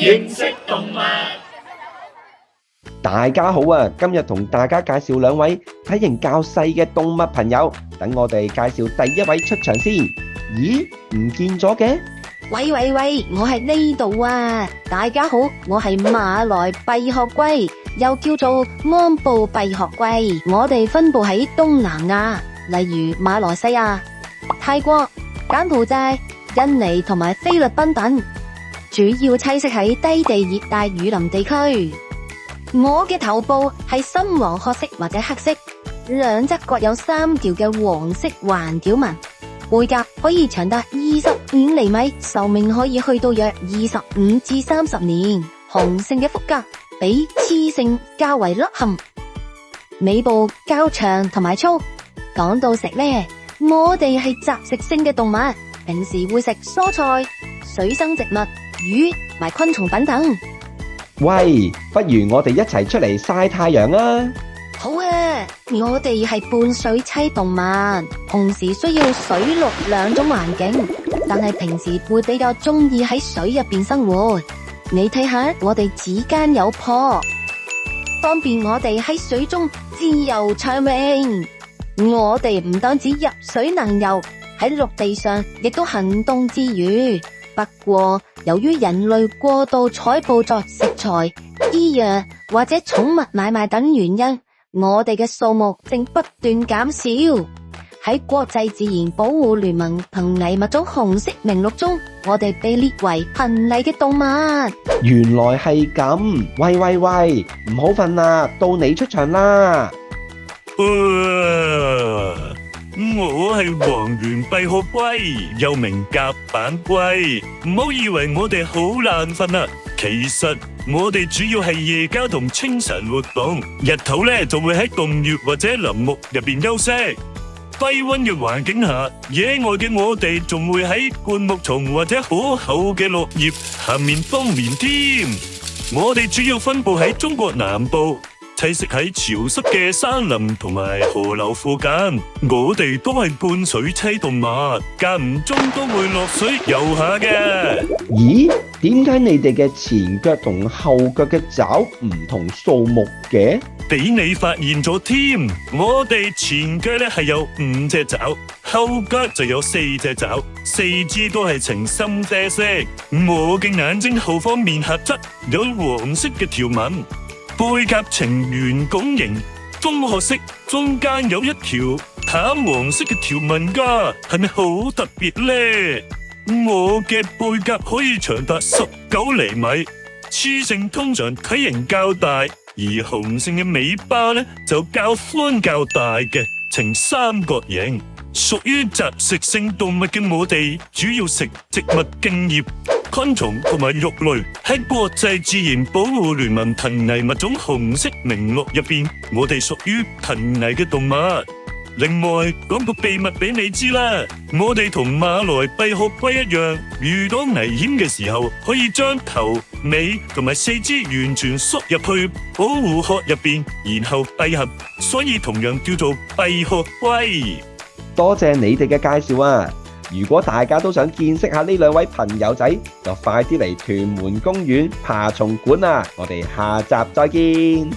認識動物。大家好啊！今日同大家介紹兩位體型較細嘅動物朋友，等我哋介紹第一位出場先。咦，唔見咗嘅？喂，我係呢度啊！大家好，我係馬來閉殼龜，又叫做安布閉殼龜。我哋分布喺東南亞，例如馬來西亞、泰國、柬埔寨、印尼同埋菲律賓等，主要棲息喺低地熱帶雨林地區。我嘅頭部係深黃褐色或者黑色，兩側各有3條嘅黃色環繞紋，背甲可以長達25厘米，壽命可以去到約25至30年。雄性嘅腹甲比雌性較為凹陷，尾部較長同埋粗。講到食呢，我哋係雜食性嘅動物，平時會食蔬菜、水生植物、魚埋昆蟲等等。喂，不如我哋一齊出嚟曬太陽啊！好啊，我哋係半水棲動物，同時需要水陸兩種環境，但係平時會比較中意喺水入邊生活。你睇下，我哋指間有泡，方便我哋喺水中自由暢泳。我哋唔單止入水能游，喺陸地上亦都行動自如。不過，由於人類過度採捕作食材、醫藥或者寵物買賣等原因，我哋嘅數目正不斷減少。喺國際自然保護聯盟瀕危物種紅色名錄中，我哋被列為瀕危嘅動物。原來係咁，喂，唔好瞓啦，到你出場啦！我係黃緣閉殼龜，又名甲板龜。唔好以為我哋好難瞓啊，其實我哋主要係夜間同清晨活動，日頭咧就會喺洞穴或者林木入邊休息。低溫嘅環境下，野外嘅我哋仲會喺灌木叢或者好厚嘅落葉下面冬眠添。我哋主要分布喺中國南部，棲息喺潮濕嘅山林同埋河流附近。我哋都係半水棲動物，間唔中都會落水游下嘅。咦，點解你哋嘅前腳同後腳嘅爪唔同數目嘅？俾你發現咗添，我哋前腳咧係有5隻爪，後腳就有4隻爪，4肢都係呈深啡色。我嘅眼睛後方面頰側有黃色嘅條紋，背甲呈圓拱形，棕褐色，中間有一條淡黃色嘅條紋噶，係咪好特別呢？我嘅背甲可以長達19厘米，雌性通常體型較大。而雄性嘅尾巴咧就較寬較大嘅，呈三角形。屬於雜食性動物嘅我哋，主要食植物莖葉、昆蟲同埋肉類。喺國際自然保護聯盟瀕危物種紅色名錄入邊，我哋屬於瀕危嘅動物。另外講個秘密俾你知啦，我哋同馬來閉殼龜一樣，遇到危險嘅時候，可以將頭、尾同埋4肢完全縮入去保護殼入邊，然後閉合，所以同樣叫做閉殼龜。多謝你哋嘅介紹啊！如果大家都想見識下呢兩位朋友仔，就快啲嚟屯門公園爬蟲館啊！我哋下集再見。